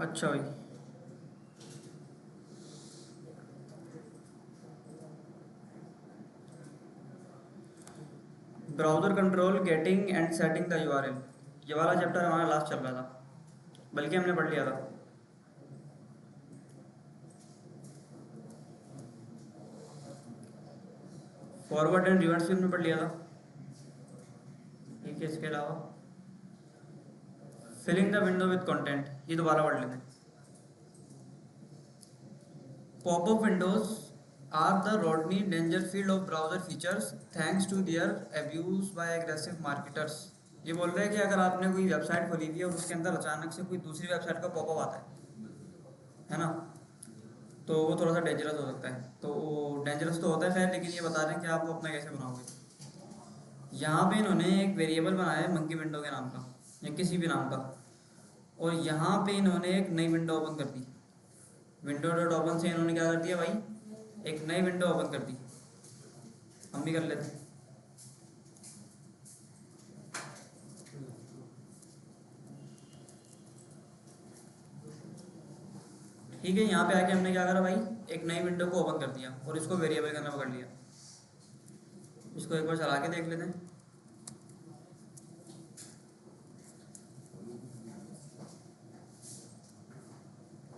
अच्छा भाई, browser control getting and setting the URL, ये वाला चैप्टर हमारा लास्ट चल रहा था, बल्कि हमने पढ़ लिया था। फॉरवर्ड एंड रिवर्स भी हमने पढ़ लिया था। ठीक है, इसके अलावा filling the window with content, ये दोबारा पढ़ लेते हैं। Popup windows are the Rodney Dangerfield of browser features thanks to their abuse by aggressive marketers। ये बोल रहे हैं कि अगर आपने कोई वेबसाइट खोली हुई है और उसके अंदर अचानक से कोई दूसरी वेबसाइट का पॉपअप आता है ना, तो वो थोड़ा सा डेंजरस हो सकता है। तो डेंजरस तो होता है खैर, लेकिन ये बता रहे हैं कि आप वो अपना कैसे बनाओगे। यहाँ पे इन्होंने एक वेरिएबल बनाया है मंकी विंडो के नाम का या किसी भी नाम का, और यहाँ पे इन्होंने एक नई विंडो ओपन कर दी। विंडो डॉट ओपन से इन्होंने क्या कर दिया भाई, एक नई विंडो ओपन कर दी। हम भी कर लेते हैं। ठीक है, यहाँ पे आके हमने क्या करा भाई, एक नई विंडो को ओपन कर दिया और इसको वेरिएबल करना पकड़ लिया। इसको एक बार चला के देख लेते हैं।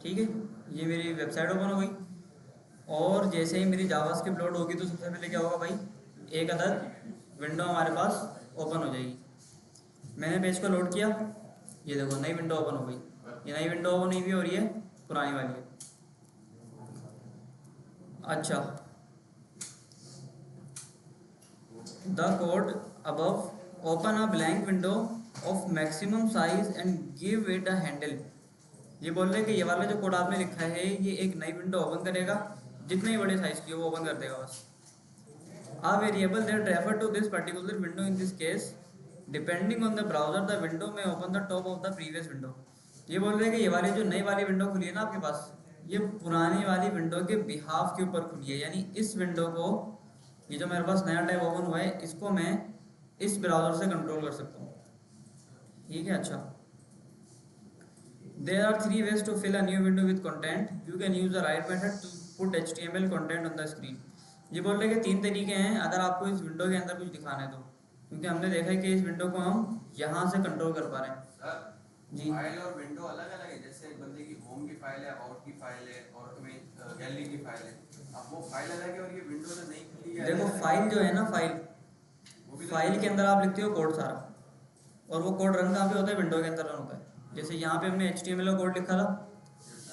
ठीक है, ये मेरी वेबसाइट ओपन हो गई और जैसे ही मेरी जावास्क्रिप्ट लोड होगी तो सबसे पहले क्या होगा भाई, एक अदद विंडो हमारे पास ओपन हो जाएगी। मैंने पेज को लोड किया, ये देखो नई विंडो ओपन हो गई। ये नई विंडो ओपन नहीं हुई और ये पुरानी वाली है। अच्छा, the code above open a blank window of maximum size and give it a handle. ये बोल रहे हैं कि ये वाला जो कोड आपने लिखा है ये एक नई विंडो ओपन करेगा, जितने ही बड़े साइज की हो वो ओपन कर देगा बस। A variable that refer to this particular window in this case, depending on the browser, the window may open the top of the previous window। ये बोल रहे हैं कि ये वाली जो नई वाली विंडो खुली है ना आपके पास, ये पुरानी वाली विंडो के बिहाफ के ऊपर खुली है। यानी इस विंडो को, ये जो मेरे पास नया टैब ओपन हुआ है, इसको मैं इस ब्राउज़र से कंट्रोल कर सकता हूँ। ठीक है, अच्छा। There are three ways to fill a new window with content. You can use the right method to put HTML content on the screen। ये बोल रहे हैं कि तीन तरीके हैं अगर आपको इस विंडो के अंदर कुछ दिखाना है तो, क्योंकि हमने देखा है कि इस विंडो को हम यहाँ से कंट्रोल कर पा रहे हैं। सर, जी, फाइल और विंडो अलग अलग है। जैसे एक बंदे की होम की फाइल है, आउट की फाइल है और गैलरी की फाइल है। अब वो फाइल अलग है और ये विंडो जो नहीं खुली है देखो अलग फाइल जो है ना, वो भी तो फाइल के अंदर आप लिखते हो कोड सारा, और वो कोड रन कहाँ पे होता है, विंडो के अंदर रन होता है। जैसे यहाँ पे हमने HTML का कोड लिखा था,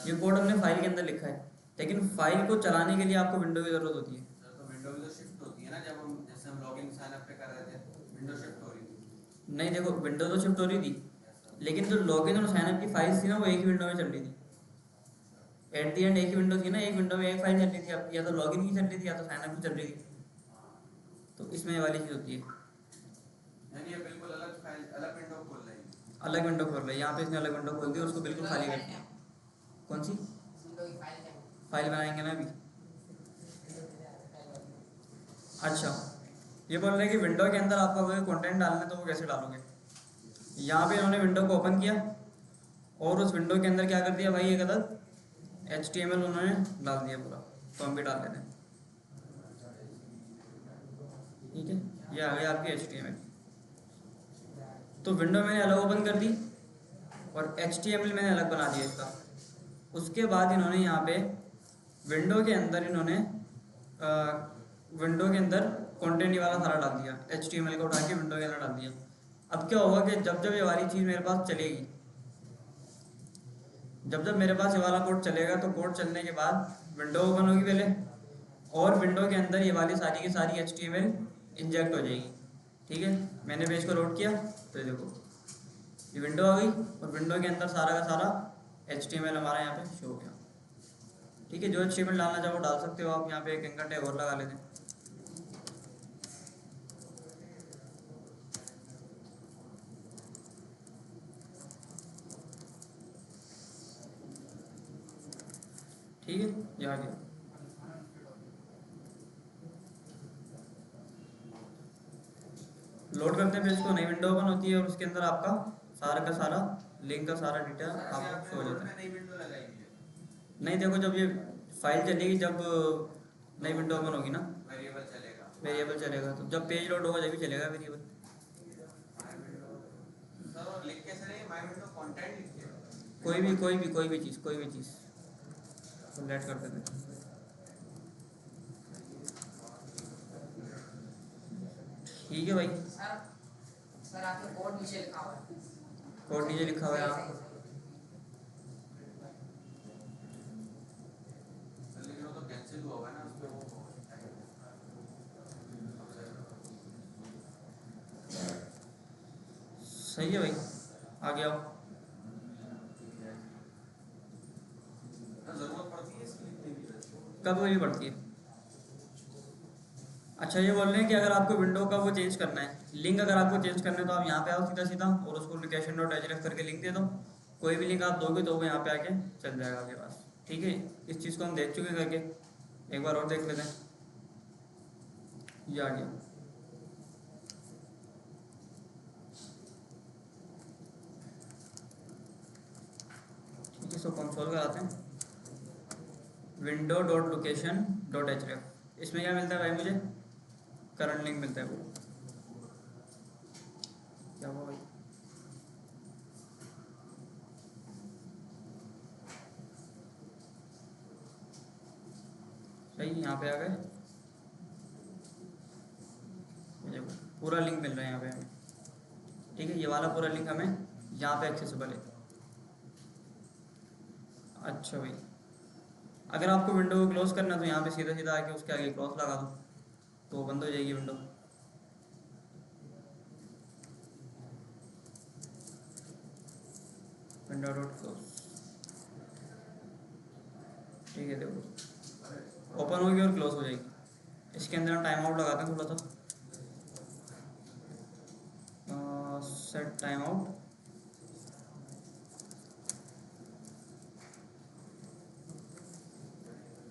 ये कोड हमने फाइल के अंदर लिखा है, लेकिन फाइल को चलाने के लिए आपको विंडो की ज़रूरत होती है। सर, तो विंडो भी तो शिफ्ट होती है ना। जब हम जैसे हम लॉगिन साइन अप पे कर रहे थे, विंडो शिफ्ट हो रही थी। नहीं देखो, विंडो तो शिफ्ट हो रही थी, लेकिन जो लॉगिन और साइनअप की फाइल्स थी ना, वो एक ही विंडो में चल रही थी। एट दी एंड एक ही विंडो थी ना, एक विंडो में एक फाइल चल रही थी आपकी, या तो लॉगिन की चल रही थी या तो साइनअप की चल रही थी। तो इसमें ये वाली चीज़ होती है, यानी ये बिल्कुल अलग फाइल, अलग विंडो खोल रही है। अलग विंडो खोल रही है। यहाँ पे इसने अलग विंडो खोल दी और उसको बिल्कुल खाली कर दिया। कौन सी फाइल बनाएंगे ना अभी। अच्छा, ये बोल रहे हैं कि विंडो के अंदर आपका कोई कंटेंट डालना है तो वो कैसे डालोगे। यहाँ पे इन्होंने विंडो को ओपन किया और उस विंडो के अंदर क्या कर दिया भाई, एक अदद HTML उन्होंने डाल दिया पूरा। तो हम भी डाल देते हैं। ठीक है, ये आ गई आपकी HTML। तो विंडो मैंने अलग ओपन कर दी और HTML मैंने अलग बना दिया इसका। उसके बाद इन्होंने यहाँ पे विंडो के अंदर इन्होंने विंडो के अंदर कंटेंट वाला सारा डाल दिया, HTML को उठा के विंडो के अंदर डाल दिया। अब क्या होगा कि जब जब ये वाली चीज़ मेरे पास चलेगी, जब जब मेरे पास ये वाला कोड चलेगा, तो कोड चलने के बाद विंडो ओपन होगी पहले, और विंडो के अंदर ये वाली सारी की सारी HTML इंजेक्ट हो जाएगी। ठीक है, मैंने पेज को लोड किया तो ये देखो ये विंडो आ गई और विंडो के अंदर सारा का सारा HTML हमारा यहाँ पे शो हो गया। ठीक है, जो HTML डालना चाहो डाल सकते हो आप। यहाँ पे एक एंकर टैग और लगा लेते हैं। ठीक है, ये आ गया। लोड करते हैं पेज को, नई विंडो ओपन होती है और उसके अंदर आपका सारा का सारा लिंक का सारा डिटेल सर ऐसे आपको आपने शो हो रोड जाता में है। नई विंडो लगाई हुई है, नहीं देखो, जब ये फाइल चलेगी, जब नई विंडो ओपन होगी ना, वेरिएबल चलेगा वेरिएबल चलेगा, तो जब पेज लोड होगा जब भी चलेगा वेरिएबल। My window. सर और लिख के सर ये माय विंडो कंटेंट लिखिए, कोई विंडो भी कोई कंटेंट। भी कोई भी चीज़, कोई भी चीज़ सेलेक्ट कर देते हैं। ठीक है भाई, सर सर आपके कोड नीचे लिखा हुआ है। कोड नीचे लिखा हुआ है सही यहाँ। सही सही। सर लेकिन वो तो कैंसिल हुआ है ना, उस पे वो सही है भाई, आगे आओ। जरूरत पड़ती है इसकी लिखने की। कब भी पड़ती है। अच्छा, ये बोल रहे हैं कि अगर आपको विंडो का वो चेंज करना है, लिंक अगर आपको चेंज करना है, तो आप यहाँ पे आओ सीधा सीधा और उसको लोकेशन डॉट एच करके लिंक दे दो। कोई भी लिंक आप दोगे तो वो यहाँ पे आके चल जाएगा आपके पास। ठीक है, इस चीज़ को हम देख चुके हैं करके, एक बार और देख लेते हैं। ये आ गया। ठीक है, इसको कंसोल कराते हैं। Window dot location dot H, इसमें क्या मिलता है भाई मुझे? करंट लिंक मिलता है वो। क्या हुआ भाई? सही, यहाँ पे आ गए। ये देखो, पूरा लिंक मिल रहा है यहाँ पे हमें। ठीक है, ये वाला पूरा लिंक हमें यहाँ पे एक्सेसिबल है। अच्छा भाई, अगर आपको विंडो को क्लोज करना है तो यहाँ पे सीधा सीधा आके उसके आगे क्रॉस लगा दो, तो बंद हो जाएगी विंडो। Window dot close. ठीक है, देखो ओपन होगी और क्लोज हो जाएगी। इसके अंदर हम टाइम आउट लगाते हैं थोड़ा सा। Set time out.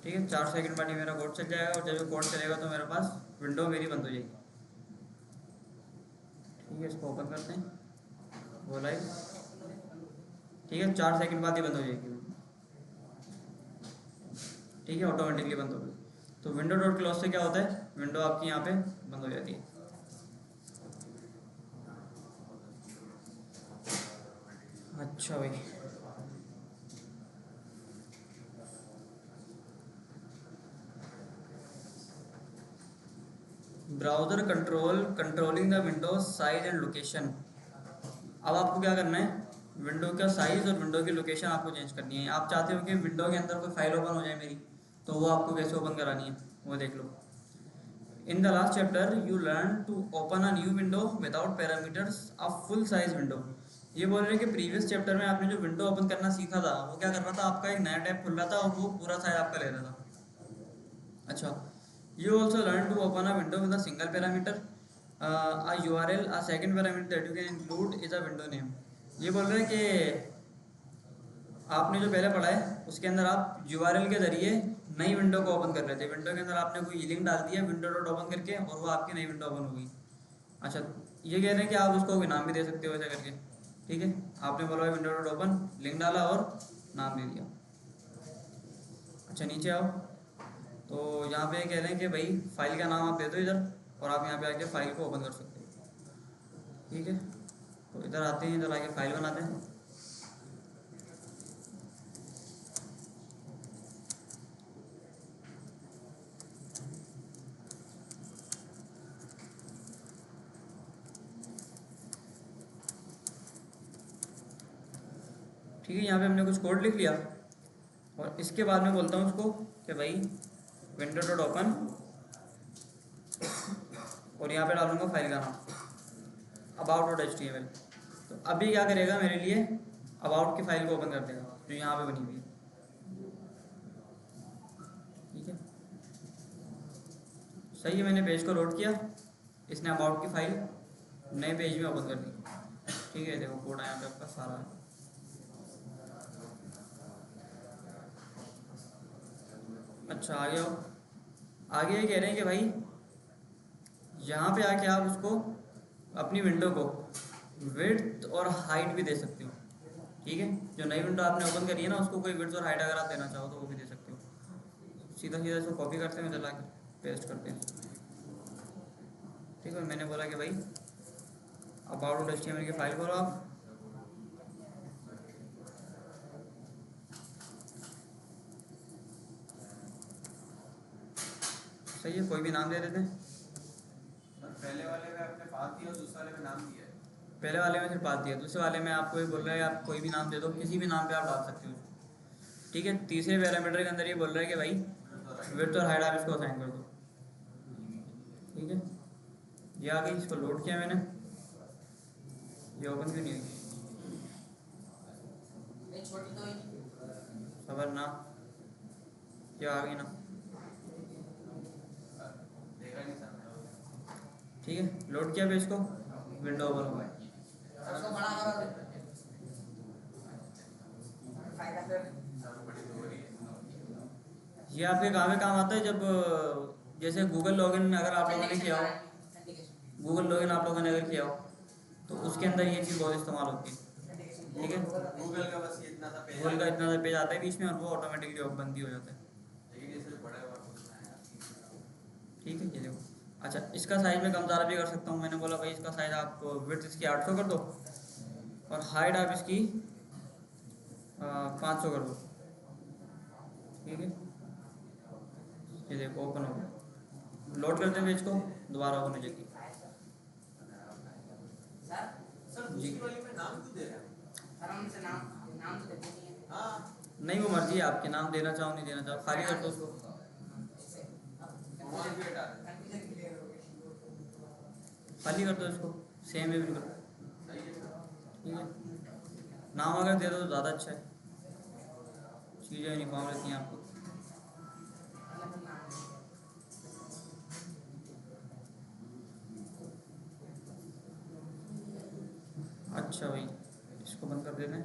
ठीक है, 4 सेकंड बाद ही मेरा कोड चल जाएगा, और जब कोड चलेगा तो मेरे पास विंडो मेरी बंद हो जाएगी। ठीक है, इसको ओपन करते हैं, वो लाइव। ठीक है, 4 सेकंड बाद ही बंद हो जाएगी। ठीक है, ऑटोमेटिकली बंद हो गई। तो विंडो डॉट क्लोज से क्या होता है, विंडो आपकी यहाँ पे बंद हो जाती है। अच्छा भाई, browser controlling the window size and location. अब आपको क्या करना है, विंडो का साइज़ और विंडो की लोकेशन आपको चेंज करनी है। आप चाहते हो कि विंडो के अंदर कोई फाइल ओपन हो जाए मेरी, तो वो आपको कैसे ओपन करानी है वो देख लो। In the last chapter you learn to open a new window without parameters a full size window. ये बोल रहे हैं कि प्रीवियस चैप्टर में आपने जो विंडो ओपन करना सीखा था, वो क्या कर रहा था, आपका एक नया टैब खुल रहा था और वो पूरा साइज आपका ले रहा था। अच्छा, you also learn to open a window with a single parameter, a URL, a second parameter that you can include is a window name। ये बोल रहे हैं कि आपने जो पहले पढ़ा है उसके अंदर आप URL के जरिए नई विंडो को ओपन कर रहे थे। विंडो के अंदर आपने कोई लिंक डाल दिया विंडो डॉट ओपन करके, और वो आपकी नई विंडो ओपन हो गई। अच्छा, ये कह रहे हैं कि आप उसको कोई नाम भी दे सकते हो ऐसा करके। ठीक है, आपने बोला विंडो डॉट ओपन, लिंक डाला और नाम दे दिया। अच्छा, नीचे आओ। तो यहाँ पे कह रहे हैं कि भाई फाइल का नाम आप दे दो इधर, और आप यहाँ पे आके फाइल को ओपन कर सकते हो। ठीक है, तो इधर आते हैं, इधर आके फाइल बनाते हैं। ठीक है, यहाँ पे हमने कुछ कोड लिख लिया, और इसके बाद में बोलता हूँ उसको कि भाई विंडो डॉट ओपन, और यहाँ पे डालूंगा फाइल का नाम अबाउट डॉट HTML। तो अभी क्या करेगा, मेरे लिए अबाउट की फाइल को ओपन कर देगा जो यहाँ पे बनी हुई है। ठीक है, सही है, मैंने पेज को लोड किया, इसने अबाउट की फाइल नए पेज में ओपन कर दी। ठीक है, देखो कोड यहाँ पे आपका सारा है। अच्छा, आगे आओ। आगे ये कह रहे हैं कि भाई यहाँ पे आके आप उसको अपनी विंडो को विड्थ और हाइट भी दे सकते हो। ठीक है, जो नई विंडो आपने ओपन करी है ना उसको कोई विड्थ और हाइट अगर आप देना चाहो तो वो भी दे सकते हो। सीधा सीधा इसको कॉपी करते हैं, चला के पेस्ट करते हैं। ठीक है, मैंने बोला कि भाई अबाउट HTML की फाइल खोलो आप। सही है, कोई भी नाम दे देते हैं। सर पहले वाले में आपने पाथ दिया और दूसरे वाले में नाम दिया है। पहले वाले में सिर्फ पाथ दिया, दूसरे वाले में आपको ये बोल रहा है आप कोई भी नाम दे दो, किसी भी नाम पे आप डाल सकते हो। ठीक है, तीसरे पैरामीटर के अंदर ये बोल रहा है कि भाई विड्थ और हाइट आप इसको असाइन कर दो। ठीक है, ये आ गई, इसको लोड किया मैंने, ये ओपन क्यों नहीं हुई? नहीं छोटी तो ही सबर ना, ये आ गई ना। देखा नहीं सर। ठीक है, लोड किया पेज को, विंडो ओपन हो गई। उसको बड़ा करो फायदा फिर सर बड़ी तो हो रही है। ये आपके काम में काम आता है जब जैसे गूगल लॉगिन अगर आप लोगों ने किया हो, गूगल लॉगिन आप लोगों ने अगर किया हो तो उसके अंदर ये चीज़ बहुत इस्तेमाल होती है। ठीक है, गूगल का बस ये इतना सा पेज गूगल का इतना सा पेज आता है बीच में और वो ऑटोमेटिकली बंद ही हो जाता है। लेकिन ये सिर्फ बड़ा हुआ होता है यार। ठीक है, ये देखो। अच्छा, इसका साइज मैं कम ज़्यादा भी कर सकता हूँ। मैंने बोला भाई इसका साइज आप विड्थ इसकी 800 कर दो और हाइट आप इसकी 500 कर दो। ठीक है, ये देखो ओपन हो गया। लोड करते हैं पेज को, दोबारा ओपन हो जाएगी। सर दूसरी वाली में नाम क्यों दे रहे हैं? आराम से नाम नाम तो देते नहीं है। हाँ नहीं, वो मर्जी है आपके, नाम देना चाहो नहीं देना चाहो, खाली कर दो उसको, वहाँ भी हटा दें। कंफ्यूजन क्लियर हो गई। खाली कर दो इसको, सेम है बिल्कुल। सही है सर। ठीक है, नाम अगर दे दो तो ज़्यादा अच्छा है, चीज़ें यूनिफॉर्म रहती हैं आपको। अच्छा भाई, इसको बंद कर देना है।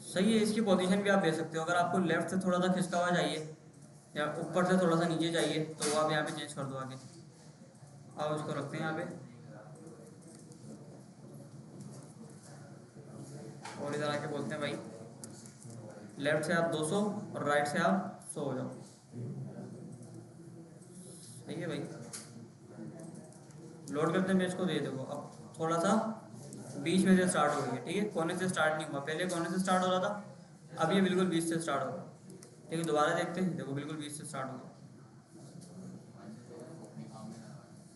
सही है, इसकी पोजीशन भी आप दे सकते हो। अगर आपको लेफ्ट से थोड़ा सा खिसका हुआ चाहिए या ऊपर से थोड़ा सा नीचे चाहिए तो वो आप यहाँ पे चेंज कर दो आगे। अब इसको रखते हैं यहाँ पे और इधर आके बोलते हैं भाई लेफ्ट से आप 200 और राइट से आप 100 हो जाओ। सही है भाई, लोड करते हैं पेज को, दे देखो अब थोड़ा सा बीच में से स्टार्ट हो गई है। ठीक है, कोने से स्टार्ट नहीं हुआ, पहले कोने से स्टार्ट हो रहा था, अब ये बिल्कुल बीच से स्टार्ट हो रहा है। ठीक है, दोबारा देखते हैं, देखो बिल्कुल बीच से स्टार्ट हो गया।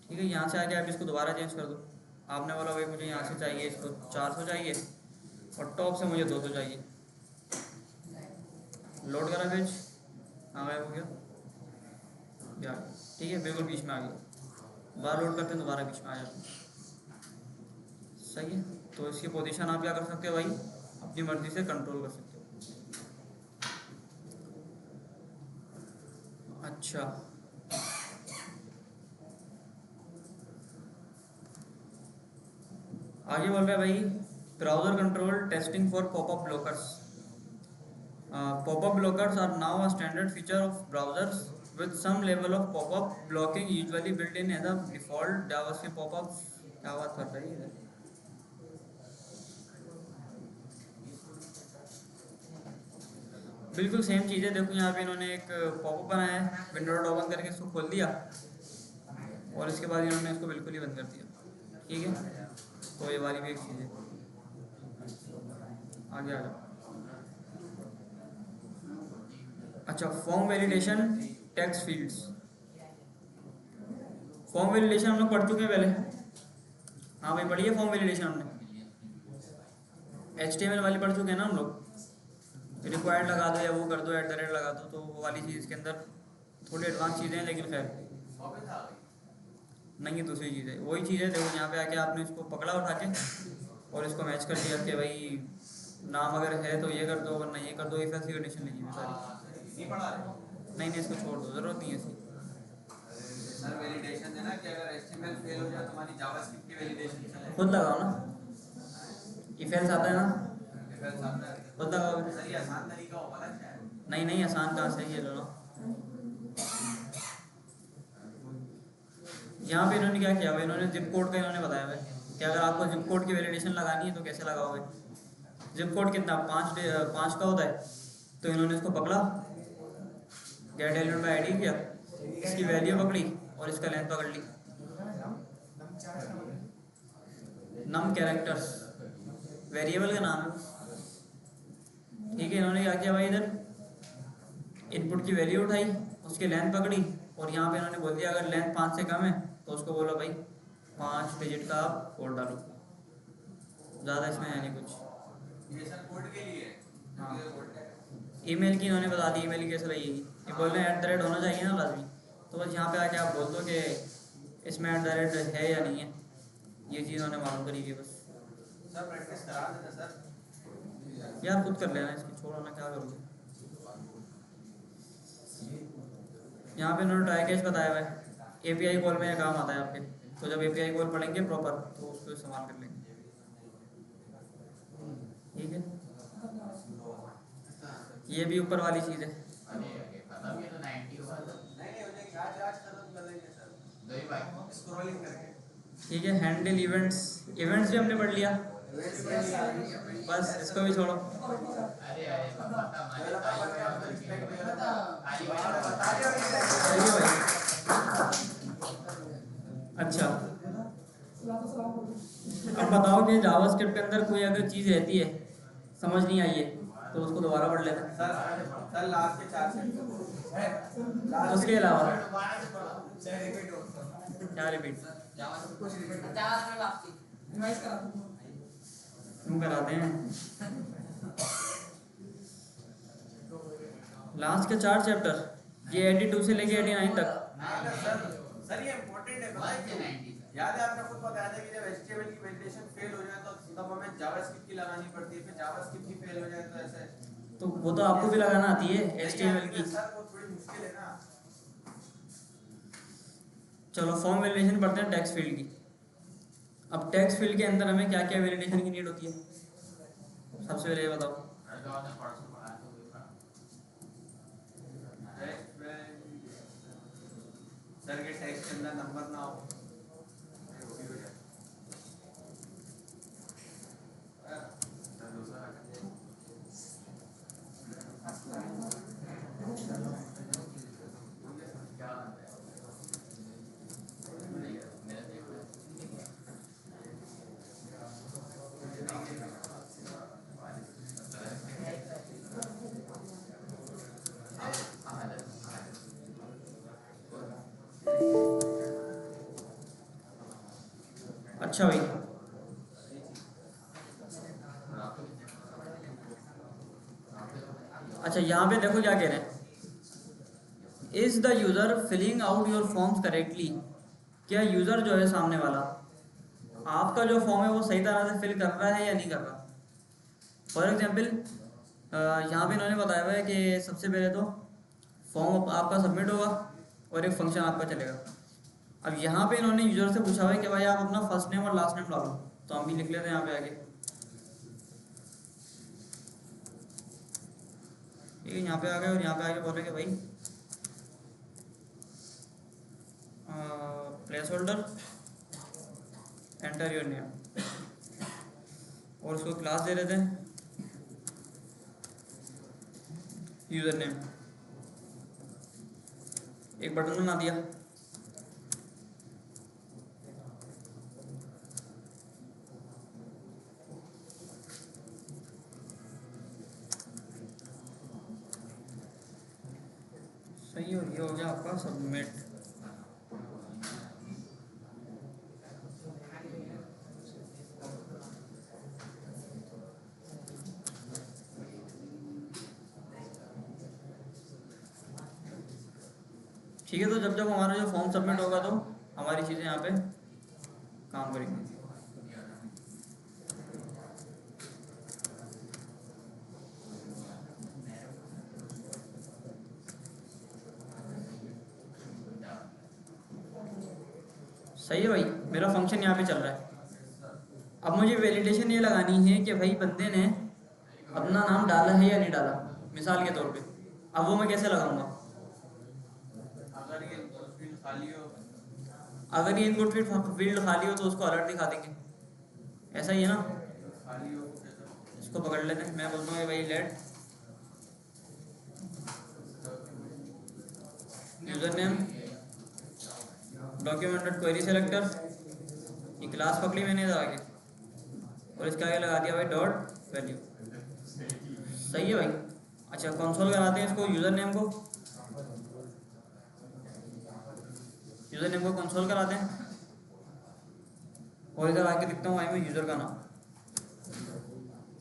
ठीक है, यहाँ से आके आप इसको दोबारा चेंज कर दो। आपने बोला भाई मुझे यहाँ से चाहिए इसको 400 चाहिए और टॉप से मुझे 200 चाहिए। लोड करा पेज, हाँ गायब हो गया यार। ठीक है, बिल्कुल बीच में आ गया, बार लोड करते हैं दोबारा बीच में आ जाते हैं। सही है, तो इसकी पोजीशन आप क्या कर सकते हो भाई, अपनी मर्जी से कंट्रोल कर सकते हो। अच्छा, आगे बोल रहा है भाई browser control testing for popup blockers. Popup blockers are now a standard feature of browsers with some level of pop-up blocking usually built in as a default JavaScript pop-up। क्या बात कर रही है, बिल्कुल सेम चीज़ है। देखो यहाँ पे इन्होंने एक पॉपअप बनाया है, विंडो डॉट ओपन करके इसको खोल दिया और इसके बाद इन्होंने इसको बिल्कुल ही बंद कर दिया। ठीक है, तो ये वाली भी एक चीज़ है। आगे आ जाओ। अच्छा, form validation text fields. Form validation हम लोग पढ़ चुके हैं पहले। हाँ भाई, पढ़िए फॉर्म वैलिडेशन हमने, HTML वाली पढ़ चुके हैं ना हम लोग। रिक्वायर्ड लगा दो या वो कर दो, @ लगा दो, तो वो वाली चीज़ इसके अंदर थोड़ी एडवांस चीज़ें हैं, लेकिन खैर वापस आ गई। नहीं है, दूसरी चीज़ है। वही चीज़ है, देखो यहाँ पे आके आपने इसको पकड़ा उठा के और इसको मैच कर दिया कि भाई नाम अगर है तो ये कर दो, वरना ये कर दो। इफ ऐसी कंडीशन लिखी हुई सारी। नहीं पढ़ा रहे। नहीं नहीं, इसको छोड़ दो, ज़रूरत नहीं है इसकी। सर वैलिडेशन देना कि अगर HTML फेल हो जाए तो हमारी जावास्क्रिप्ट की वैलिडेशन चले। खुद लगाओ ना, इफ एल्स आता है ना, डिफरेंस आता है। खुद लगाओ। सर ये आसान तरीका होगा ना शायद। नहीं नहीं, आसान कहाँ से, ये लो लो, यहाँ पे इन्होंने क्या किया हुआ, इन्होंने जिप कोड का इन्होंने बताया हुआ है कि अगर आपको जिप कोड की वैलिडेशन लगानी है तो कैसे लगाओगे। जिप कोड कितना 5 का होता है, तो इन्होंने इसको पकड़ा, गेट एलिमेंट बाय आईडी किया, इसकी वैल्यू पकड़ी और इसका लेंथ पकड़ ली। नम कैरेक्टर्स वेरिएबल का नाम है, ठीक है। इन्होंने क्या किया भाई, इधर इनपुट की वैल्यू उठाई, उसकी लेंथ पकड़ी और यहाँ पे इन्होंने बोल दिया अगर लेंथ 5 से कम है तो उसको बोलो भाई 5 डिजिट का आप कोड डालो, ज़्यादा इसमें है नहीं कुछ। ये सर कोड के लिए है। हाँ। कोड है। ईमेल की इन्होंने बता दी, ईमेल की कैसे लगेगी, ये बोल रहे हैं @ होना चाहिए ना लाजमी, तो बस यहाँ पे आके आप बोल दो कि इसमें @ है या नहीं है, ये चीज़ उन्होंने मालूम करी है बस। सर प्रैक्टिस करा देना सर। यार खुद कर लेना, इसकी छोड़ो ना, क्या करोगे। यहाँ पे उन्होंने ट्राई कैच बताया हुआ है, एपीआई कॉल में यह काम आता है आपके, तो जब एपीआई कॉल पढ़ेंगे प्रॉपर तो उसको इस्तेमाल कर लेंगे, ठीक है। ये भी ऊपर वाली चीज़ है। नहीं हो जाएगी, आज खत्म कर लेंगे सर स्क्रॉलिंग करके। ठीक है, हैंडल इवेंट्स, इवेंट्स भी हमने पढ़ लिया, बस इसको भी छोड़ो। चलिए भाई, अच्छा अब बताओ कि जावास्क्रिप्ट के अंदर कोई अगर चीज़ रहती है समझ नहीं आई है तो उसको दोबारा पढ़ लेना। सर लास्ट के 4 सेकंड उसके अलावा क्या रिपीट तुम कराते हैं। लास्ट के 4 चैप्टर, ये 82 से लेके 89 तक। सर ये इम्पोर्टेंट है, पता है क्यों? याद है आपने खुद बताया था कि जब HTML की वैलिडेशन फेल हो जाए तो तब हमें जावास्क्रिप्ट की लगानी पड़ती है, फिर जावास्क्रिप्ट की फेल हो जाए तो ऐसे। तो वो तो आपको भी लगाना आती है HTML की। सर वो थोड़ी मुश्किल है ना। चलो फॉर्म वैलिडेशन पढ़ते हैं टेक्स्ट फील्ड की। अब टेक्स्ट फील्ड के अंदर हमें क्या क्या वैलिडेशन की नीड होती है, सबसे पहले ये बताओ। सर के टेक्स्ट के अंदर नंबर ना हो, अच्छा भाई, अच्छा यहाँ पे देखो क्या कह रहे हैं, is the user filling out your forms correctly. क्या यूजर जो है सामने वाला आपका जो फॉर्म है वो सही तरह से फिल कर रहा है या नहीं कर रहा। फॉर एग्जाम्पल यहाँ पे इन्होंने बताया हुआ है कि सबसे पहले तो फॉर्म आपका सबमिट होगा और एक फंक्शन आपका चलेगा। अब यहाँ पे इन्होंने यूजर से पूछा हुआ है कि भाई आप अपना फर्स्ट नेम और लास्ट नेम डालो, तो हम भी लिख लेते हैं यहाँ पे आगे। ठीक है, यहाँ पे आ गए और यहाँ पे आगे बोले कि भाई place holder enter your name, और उसको क्लास दे देते हैं यूजर नेम। एक बटन बना दिया, सही हो, ये हो गया आपका सबमिट। ठीक है, तो जब जब हमारा जो फॉर्म सबमिट होगा तो हमारी चीज़ें यहाँ पे काम करेंगी। सही है भाई, मेरा फंक्शन यहाँ पे चल रहा है। अब मुझे वैलिडेशन ये लगानी है कि भाई बंदे ने अपना नाम डाला है या नहीं डाला, मिसाल के तौर पे। अब वो मैं कैसे लगाऊंगा। अगर ये फील्ड खाली हो अगर ये इनपुट फील्ड खाली हो तो उसको अलर्ट दिखा देंगे, ऐसा ही है ना। खाली हो तो इसको पकड़ लेते हैं, मैं बोलता हूँ भाई let user name documented query selector, ये क्लास पकड़ी मैंने इधर आगे और इसके आगे लगा दिया भाई डॉट वैल्यू। सही है भाई। अच्छा कंसोल कराते हैं इसको, यूजर नेम को कंसोल कराते हैं और इधर आके लिखता हूँ भाई मैं यूजर का नाम।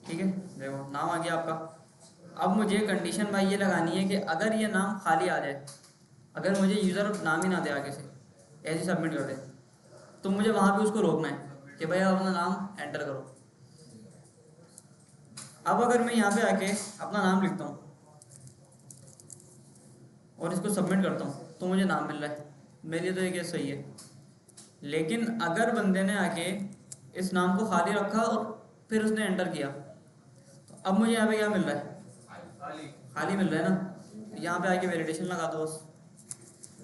ठीक है, देखो नाम आ गया आपका। अब मुझे कंडीशन भाई ये लगानी है कि अगर ये नाम खाली आ जाए, अगर मुझे यूज़र नाम ही ना दे आगे से, ऐसे सबमिट कर दे, तो मुझे वहाँ पे उसको रोकना है कि भाई आप अपना नाम एंटर करो। अब अगर मैं यहाँ पे आके अपना नाम लिखता हूँ और इसको सबमिट करता हूँ तो मुझे नाम मिल रहा है, मेरे लिए तो ये केस सही है। लेकिन अगर बंदे ने आके इस नाम को खाली रखा और फिर उसने एंटर किया, तो अब मुझे यहाँ पे क्या मिल रहा है? खाली खाली मिल रहा है ना। यहाँ पे आके वैलिडेशन लगा दो बस।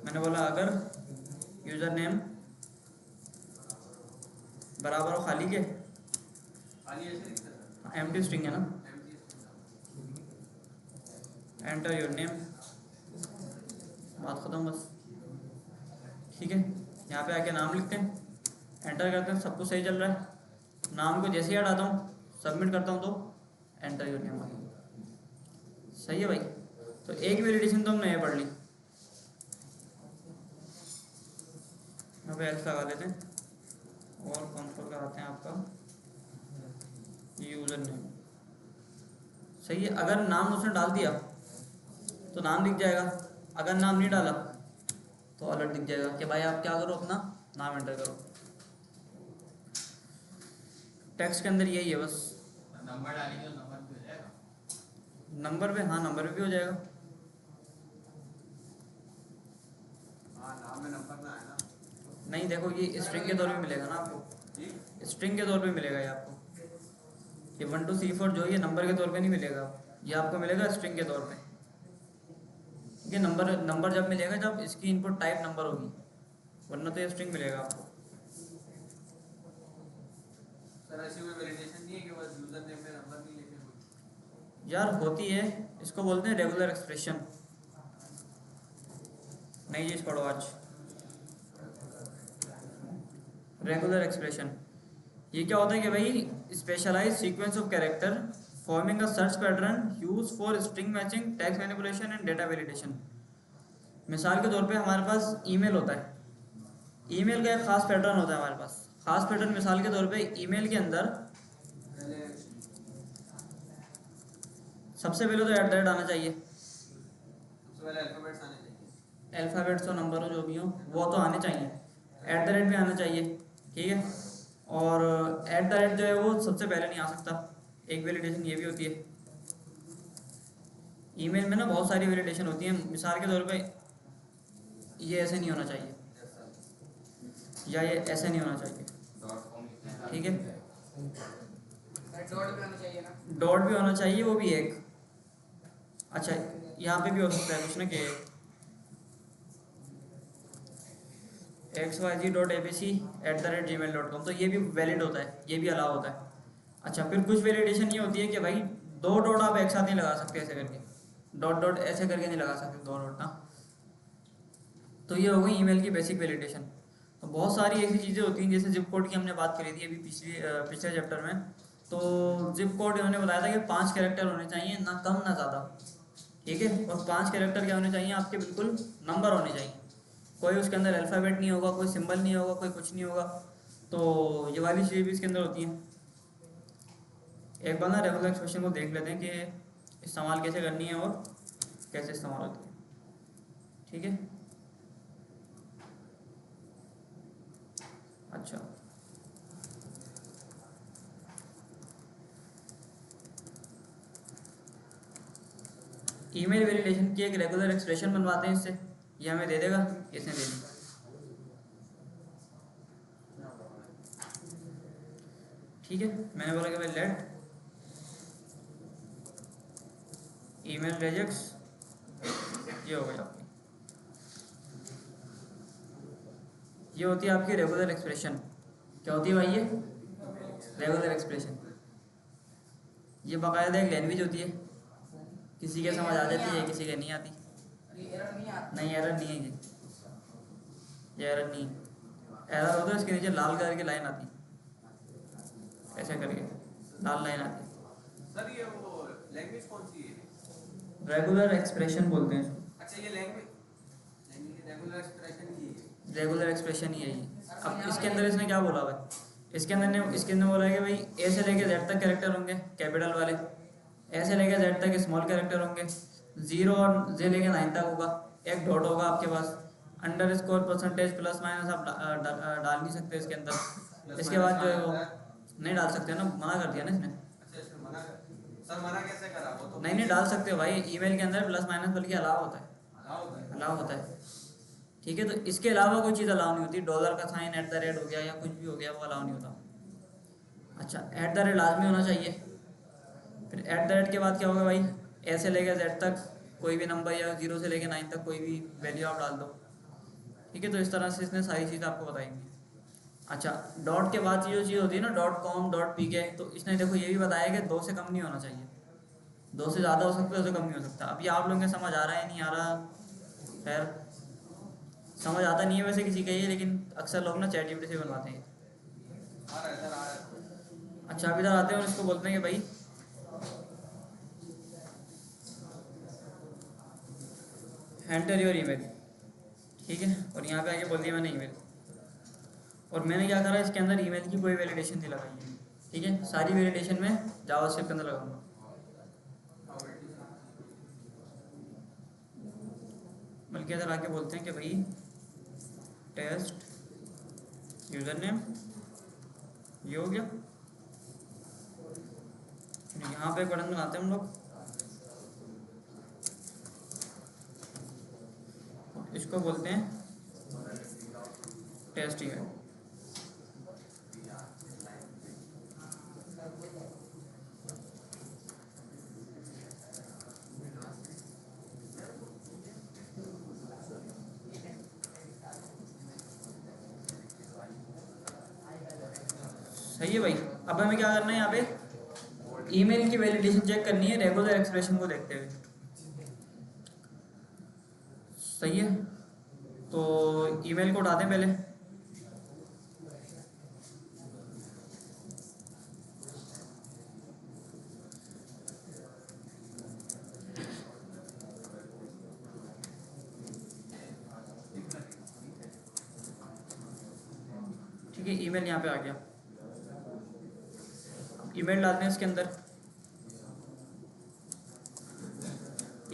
मैंने बोला अगर यूज़र नेम बराबर हो खाली के, खाली ऐसे लिखता है एम्प्टी स्ट्रिंग है ना, empty एंटर योर नेम, बात ख़त्म बस। ठीक है, यहाँ पे आके नाम लिखते हैं, एंटर करते हैं, सब कुछ सही चल रहा है। नाम को जैसे ही हटाता हूँ सबमिट करता हूँ तो एंटर योर नेम आ गया। सही है भाई। तो एक वैलिडेशन तो हमने ये पढ़ ली। यहाँ पे एक्स लगा देते हैं और कंसोल कराते हैं आपका यूज़र नेम। सही है, अगर नाम उसने डाल दिया तो नाम दिख जाएगा, अगर नाम नहीं डाला तो अलर्ट दिख जाएगा कि भाई आप क्या करो, अपना नाम एंटर करो। टेक्स्ट के अंदर यही है बस। नंबर डालेंगे तो नंबर भी हो जाएगा। नंबर पे, हाँ नंबर पे भी हो जाएगा। हाँ नाम में नंबर ना है ना। नहीं देखो ये स्ट्रिंग के तौर पे मिलेगा ना आपको, जी स्ट्रिंग के तौर पे मिलेगा ये आपको। ये 1 to C4 जो ये नंबर के तौर पे नहीं मिलेगा, ये आपको मिलेगा स्ट्रिंग के तौर पे। ये नंबर जब मिलेगा जब इसकी इनपुट टाइप नंबर होगी, वरना तो ये स्ट्रिंग मिलेगा आपको। सर ऐसी कोई वैलिडेशन नहीं है कि बस यूजर नेम में नंबर नहीं लिखे कोई। यार होती है, इसको बोलते हैं रेगुलर एक्सप्रेशन। नई चीज़ पढ़ो आज, रेगुलर एक्सप्रेशन। ये क्या होता है कि भाई specialised sequence of character forming a search pattern use for string matching, text manipulation and data validation. मिसाल के तौर पे हमारे पास ईमेल होता है, ईमेल का एक खास पैटर्न होता है हमारे पास। खास पैटर्न मिसाल के तौर पे ईमेल के अंदर पहले सबसे पहले तो @ आना चाहिए, सबसे पहले अल्फाबेट्स आने चाहिए। अल्फ़ाबेट्स और नंबर हो जो भी हो वो तो आने चाहिए, @ भी आना चाहिए। ठीक है, और @ जो है वो सबसे पहले नहीं आ सकता। एक वैलिडेशन ये भी होती है। ईमेल में ना बहुत सारी वैलिडेशन होती हैं। मिसाल के तौर पे ये ऐसे नहीं होना चाहिए या ये ऐसे नहीं होना चाहिए। ठीक है, डॉट भी होना चाहिए ना। डॉट भी होना चाहिए, वो भी एक। अच्छा यहाँ पे भी हो सकता है कुछ ना कि xyz.abc@gmail.com, तो ये भी वैलिड होता है, ये भी अलाउ होता है। अच्छा फिर कुछ वैलिडेशन ये होती है कि भाई 2 डॉट आप एक साथ नहीं लगा सकते ऐसे करके, डॉट ऐसे करके नहीं लगा सकते 2 डॉट ना। तो ये हो गई ईमेल की बेसिक वैलिडेशन। तो बहुत सारी ऐसी चीज़ें होती हैं, जैसे जिप कोड की हमने बात करी थी अभी पिछले चैप्टर में। तो जिप कोड इन्होंने बताया था कि 5 कैरेक्टर होने चाहिए, ना कम ना ज़्यादा। ठीक है, और 5 कैरेक्टर क्या होने चाहिए आपके, बिल्कुल नंबर होने चाहिए। कोई उसके अंदर अल्फ़ाबेट नहीं होगा, कोई सिंबल नहीं होगा, कोई कुछ नहीं होगा। तो ये वाली चीज़ें भी इसके अंदर होती हैं। एक बार ना रेगुलर एक्सप्रेशन को देख लेते हैं कि इस्तेमाल कैसे करनी है और कैसे इस्तेमाल होती है। ठीक है, अच्छा ईमेल वैलिडेशन की एक रेगुलर एक्सप्रेशन बनवाते हैं इससे, ये हमें दे देगा, इसने दे दी। ठीक है, मैंने बोला कि भाई लेट ईमेल रेजेक्ट्स, ये हो गई आपकी। ये होती है आपकी रेगुलर एक्सप्रेशन। क्या होती है भाई ये? Regular expression. ये बाकायदा एक लैंग्वेज होती है, किसी के समझ आ जाती है, किसी के नहीं आती। ये एरर नहीं आता। नहीं, एरर नहीं है ये एरर नहीं है। एरर होता है इसके नीचे लाल कलर की लाइन आती, ऐसे करके लाल लाइन आती। सर ये वो लैंग्वेज कौन सी है? रेगुलर एक्सप्रेशन बोलते हैं इसको। अच्छा ये लैंग्वेज रेगुलर एक्सप्रेशन की है। रेगुलर एक्सप्रेशन ही है ये। अब इसके अंदर इसने क्या बोला भाई? इसके अंदर बोला है कि भाई ए से लेके जेड तक कैरेक्टर होंगे कैपिटल वाले, ए से लेके जेड तक स्मॉल कैरेक्टर होंगे, 0 और जे लेके 9 तक होगा, एक डॉट होगा आपके पास, underscore percentage plus minus आप डाल नहीं सकते इसके अंदर। इसके बाद जो है वो नहीं डाल सकते ना, मना कर दिया ना इसने। अच्छा इसमें मना कर, सर मना कैसे करा? वो तो नहीं डाल सकते हो भाई, ईमेल के अंदर प्लस माइनस बल्कि अलाउ होता है, हाँ होता है। अलाउ होता है। ठीक है, तो इसके अलावा कोई चीज़ अलाउ नहीं होती। डॉलर का साइन @ हो गया या कुछ भी हो गया, वो अलाउ नहीं होता। अच्छा, @ लाजमी होना चाहिए। फिर @ के बाद क्या होगा भाई? ए से लेकर जेड तक कोई भी नंबर या 0 से लेकर 9 तक कोई भी वैल्यू आप डाल दो। ठीक है, तो इस तरह से इसने सारी चीज़ आपको बताएंगी। अच्छा, डॉट के बाद जो चीज़ होती है ना .com .pk, तो इसने देखो ये भी बताया कि 2 से कम नहीं होना चाहिए, 2 से ज़्यादा हो सकता है, 2 से कम नहीं हो सकता। अभी आप लोगों के समझ आ रहा है नहीं आ रहा, खैर समझ आता नहीं है वैसे किसी का ये, लेकिन अक्सर लोग ना ChatGPT से बनवाते हैं। आ रहा है सर, आ रहा है। अच्छा, आप इधर आते हैं और इसको बोलते हैं कि भाई एंटर योर ईमेल। ठीक है, और यहाँ पे आके बोल दिया मैंने ईमेल, और मैंने क्या करा, इसके अंदर ईमेल की कोई वैलिडेशन नहीं लगाई है। ठीक है, सारी वैलिडेशन मैं जावास्क्रिप्ट के अंदर लगाऊंगा। बल्कि इधर आके बोलते हैं कि भाई टेस्ट यूज़र नेम, ये हो गया। यहाँ पे एक बटन बनाते हैं हम लोग, इसको बोलते हैं टेस्ट ईमेल। सही है भाई। अब हमें क्या करना है, यहाँ पे ईमेल की वैलिडेशन चेक करनी है रेगुलर एक्सप्रेशन को देखते हुए। सही है, तो ईमेल को उठाते हैं पहले। ठीक है, ईमेल यहाँ पे आ गया। ईमेल डालते हैं इसके अंदर।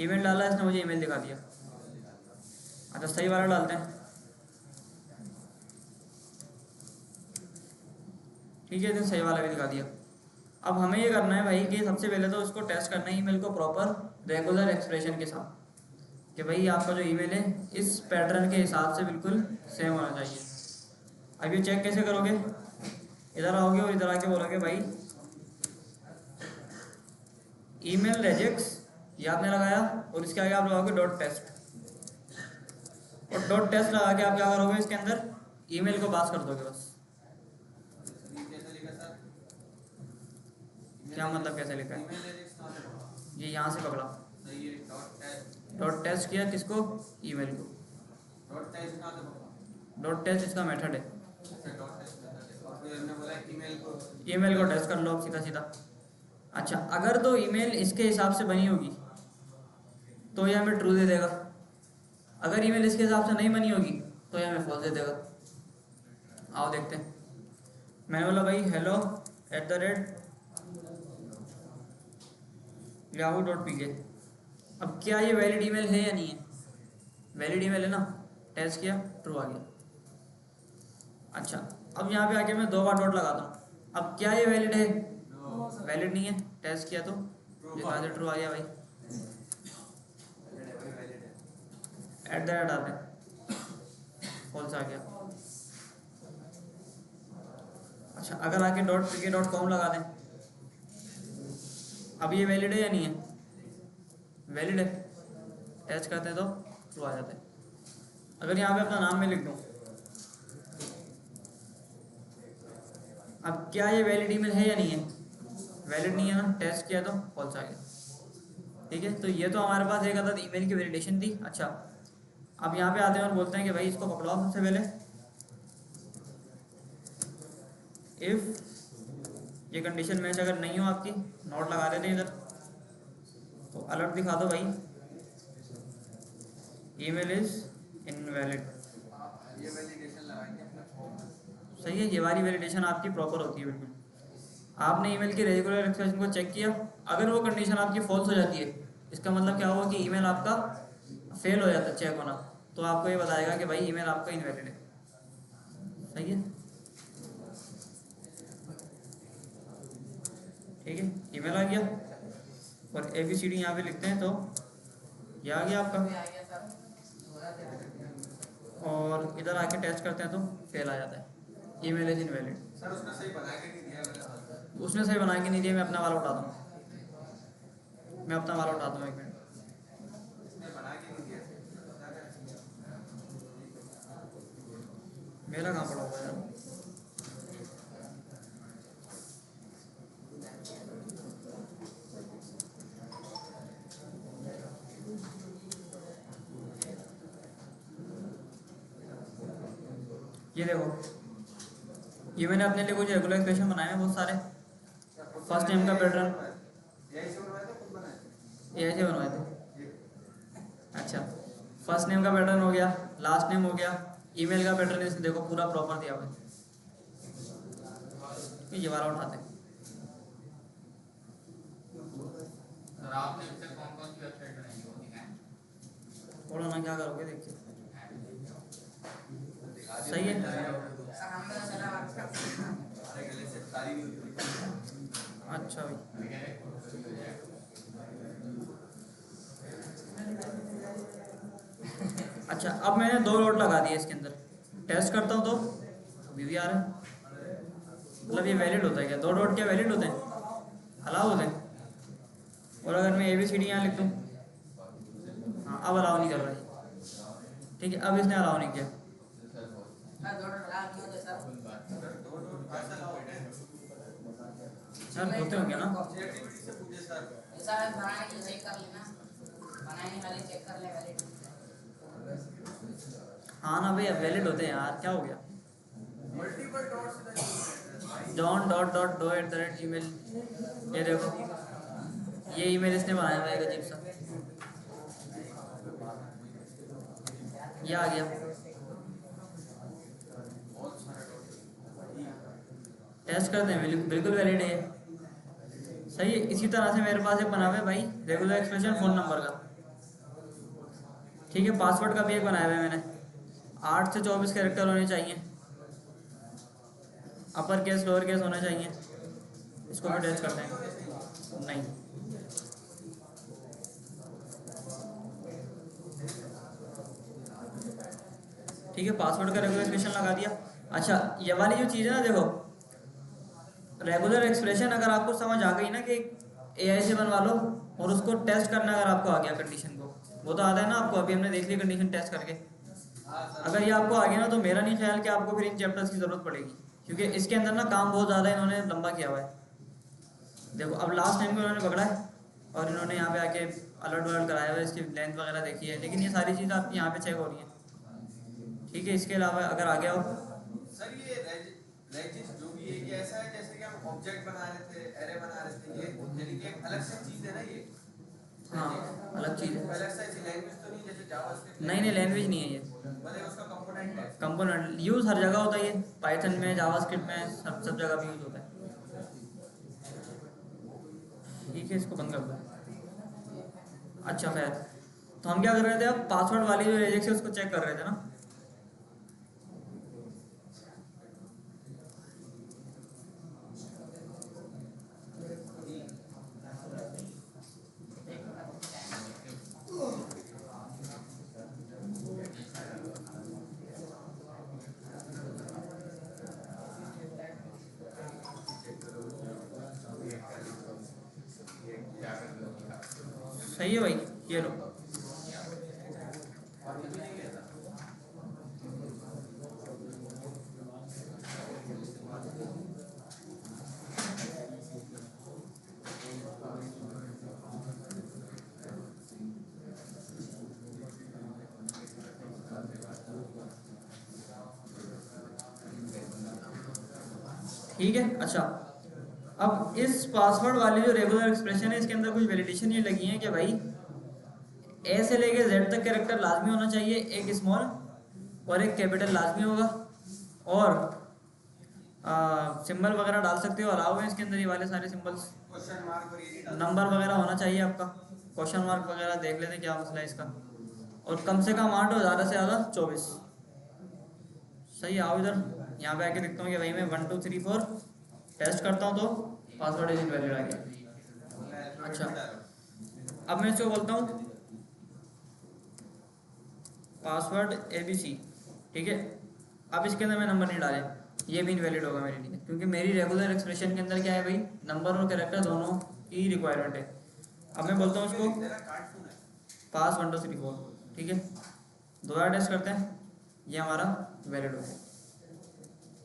ईमेल डाला, इसने मुझे ईमेल दिखा दिया। अच्छा, सही वाला डालते हैं। ठीक है, इसने सही वाला भी दिखा दिया। अब हमें ये करना है भाई कि सबसे पहले तो उसको टेस्ट करना है ईमेल को प्रॉपर रेगुलर एक्सप्रेशन के साथ, कि भाई आपका जो ईमेल है इस पैटर्न के हिसाब से बिल्कुल सेम होना चाहिए। अब ये चेक कैसे करोगे? इधर आओगे और इधर आके बोलोगे भाई ईमेल रेजेक्ट्स, ये आपने लगाया, और इसके आगे आप लगाओगे .टेस्ट, और .टेस्ट लगा के आप क्या करोगे, इसके अंदर ईमेल को पास कर दोगे बस। ये कैसे लिखा सर? क्या मतलब कैसे लिखा है? ईमेल एड्रेस कहाँ से पकड़ा? ये यहाँ से पकड़ा, सही है, डॉट टेस्ट। .टेस्ट किया किसको? ईमेल को। डॉट टेस्ट कहाँ से पकड़ा? .टेस्ट इसका मेथड है। अच्छा डॉट टेस्ट मेथड है, और फिर हमने बोला ईमेल को ईमेल को टेस्ट कर लो सीधा सीधा। अच्छा, अगर तो ईमेल इसके हिसाब से बनी होगी तो ये हमें ट्रू दे देगा, अगर ईमेल इसके हिसाब से नहीं बनी होगी तो ये हमें फॉल्स दे देगा। आओ देखते हैं। मैंने बोला भाई hello@yahoo.pk। अब क्या ये वैलिड ईमेल है या नहीं है? वैलिड ईमेल है ना, टेस्ट किया, ट्रू आ गया। अच्छा, अब यहाँ पे आके मैं 2 बार डॉट लगाता हूँ। अब क्या ये वैलिड है? वैलिड नहीं है। टेस्ट किया तो लिखा ट्रू आ गया भाई। @ डालते हैं, फॉल्स आ गया। अच्छा, अगर आके .pk.com लगा दें, अब ये वैलिड है या नहीं है? वैलिड है। टेस्ट करते हैं तो ट्रू आ जाता है। अगर यहाँ पे अपना नाम में लिख दूँ अब क्या ये वैलिड ईमेल है या नहीं है? वैलिड नहीं है ना, टेस्ट किया तो फॉल्स आ गया। ठीक है, तो ये तो हमारे पास एक अदद ईमेल की वैलिडेशन थी। अच्छा, अब यहाँ पे आते हैं और बोलते हैं कि भाई इसको पकड़ो सबसे पहले। इफ़ ये कंडीशन मैच अगर नहीं हो आपकी, नोट लगा देते हैं इधर, तो अलर्ट दिखा दो भाई, ईमेल इज़ इनवैलिड। ये वैलिडेशन लगाएंगे अपना फॉर्म। सही है, ये वाली वैलिडेशन आपकी प्रॉपर होती है बिल्कुल। आपने ईमेल की रेगुलर एक्सप्रेशन को चेक किया, अगर वो कंडीशन आपकी फॉल्स हो जाती है, इसका मतलब क्या होगा कि ईमेल आपका फेल हो जाता है चेक होना, तो आपको ये बताएगा कि भाई ईमेल आपका इनवैलिड है। सही है, ठीक है, ईमेल आ गया और ABCD यहाँ पे लिखते हैं तो ये आ गया आपका, अभी आ गया सर, थोड़ा देर। और इधर आके टेस्ट करते हैं तो फेल आ जाता है, ईमेल इज इनवैलिड। सर उसने सही बना के नहीं दिया मेरे साथ। उसने सही बना के नहीं दिया, मैं अपना वाला उठा दूँ, मैं अपना वाला उठा दूँ, एक मिनट। उसने बना के नहीं दिया। मेरा कहाँ पड़ा हुआ है यार? ये देखो, ये मैंने अपने लिए कुछ रेगुलर एक्सप्रेशन बनाए हैं बहुत सारे। फर्स्ट नेम का पैटर्न यही से बनवाए थे, खुद बनाए थे? ये ऐसे बनवाए थे। ये अच्छा, फर्स्ट नेम का पैटर्न हो गया, लास्ट नेम हो गया, ईमेल का पैटर्न इसमें देखो पूरा प्रॉपर दिया हुआ है। ये वाला उठाते हैं। सर आपने अभी तक कौन कौन सी वेबसाइट बनाई है वो दिखाएं। थोड़ा ना क्या करोगे देखिए। दिखा दिया। सही है। सर हमने चला आपका हमारे गले से तारी नहीं होती। अच्छा भाई, अभी कह रहे हैं कुछ हो जाएगा। अच्छा अब मैंने 2 डॉट लगा दिए इसके अंदर, टेस्ट करता हूँ तो अभी भी आ रहा है, मतलब ये वैलिड होता है क्या? 2 डॉट क्या वैलिड होते हैं? अलाउ होते हैं। और अगर मैं ABCD यहाँ लिख दूँ, हाँ अब अलाउ नहीं कर रहा है। ठीक है, अब इसने अलाउ नहीं किया। सर दो डॉलर नहीं होते सर। दो दो पैसा लाओगे। सर होते होंगे ना? ChatGPT से पूछे सर। ऐसा है बनाने के लिए चेक कर लेना, बनाने वाले चेक कर ले वैलिड। हाँ ना भाई, अब वैलिड होते हैं यार, क्या हो गया? मल्टीपल डॉट से नहीं। John dot dot Doe @gmail। ये देखो, ये ईमेल इसने बनाया हुआ है अजीब सा, ये आ गया। टेस्ट करते हैं, बिल्कुल वैलिड है। सही है। इसी तरह से मेरे पास एक बना हुआ है भाई रेगुलर एक्सप्रेशन फ़ोन नंबर का। ठीक है, पासवर्ड का भी एक बनाया हुआ है मैंने, 8 से 24 कैरेक्टर होने चाहिए, अपर केस लोअर केस होना चाहिए। इसको भी टेस्ट करते हैं। नहीं, ठीक है, पासवर्ड का रेगुलर एक्सप्रेशन लगा दिया। अच्छा, ये वाली जो चीज़ है ना, देखो रेगुलर एक्सप्रेशन अगर आपको समझ आ गई ना कि AI से बनवा लो, और उसको टेस्ट करना अगर आपको आ गया कंडीशन को, वो तो आता है ना आपको, अभी हमने देख ली कंडीशन टेस्ट करके। अगर ये आपको आ गया ना, तो मेरा नहीं ख्याल कि आपको फिर इन चैप्टर्स की ज़रूरत पड़ेगी, क्योंकि इसके अंदर ना काम बहुत ज़्यादा इन्होंने लंबा किया हुआ है। देखो अब लास्ट टाइम को इन्होंने पकड़ा है और इन्होंने यहाँ पे आके अलर्ट वलर्ट कराया हुआ है, इसकी लेंथ वगैरह देखी है, लेकिन ये सारी चीज़ आपकी यहाँ पे चेक हो रही है। ठीक है, इसके अलावा अगर आगे आओ, सर ये रेजिस जो भी है, ये ऐसा है जैसे कि हम ऑब्जेक्ट बना रहे थे, एरे बना रहे थे, ये यानी कि एक अलग से चीज है ना ये। हाँ अलग चीज़ है। अलग से ऐसी लैंग्वेज तो नहीं जैसे जावास्क्रिप्ट। नहीं लैंग्वेज नहीं है ये, मतलब उसका कंपोनेंट है। कंपोनेंट यूज़ हर जगह होता है ये, पाइथन में, जावास्क्रिप्ट में, सब जगह भी यूज़ होता है। ठीक है, इसको बंद कर दो। अच्छा खैर, तो हम क्या कर रहे थे, अब पासवर्ड वाली जो रेजेक्स है उसको चेक कर रहे थे ना। सही है भाई, ये लो। ठीक है। अच्छा, अब इस पासवर्ड वाली जो रेगुलर एक्सप्रेशन है इसके अंदर कुछ वैलिडेशन ये लगी है कि भाई ए से लेके जेड तक कैरेक्टर लाजमी होना चाहिए, एक स्मॉल और एक कैपिटल लाजमी होगा, और सिंबल वगैरह डाल सकते हो, अलाउ है इसके अंदर ये वाले सारे सिंबल्स। क्वेश्चन मार्क और ये नहीं डालते। नंबर वगैरह होना चाहिए आपका, क्वेश्चन मार्क वगैरह देख लेते हैं क्या मसला है इसका, और कम से कम 8 और ज़्यादा से ज़्यादा 24। सही, आओ इधर, यहाँ पे आके देखता हूँ कि भाई मैं 1 2 3 4 टेस्ट करता हूँ तो पासवर्ड इज इनवैलिड आ गया। अच्छा, अब मैं इसको बोलता हूँ पासवर्ड ABC, ठीक है। अब इसके अंदर मैं नंबर नहीं डाले, ये भी इनवैलिड होगा मेरे लिए, क्योंकि मेरी रेगुलर एक्सप्रेशन के अंदर क्या है भाई, नंबर और कैरेक्टर दोनों की रिक्वायरमेंट है। अब मैं बोलता हूँ इसको पास 1 2 3 4, ठीक है। दोबारा टेस्ट करते हैं, ये हमारा वैलिड हो गया,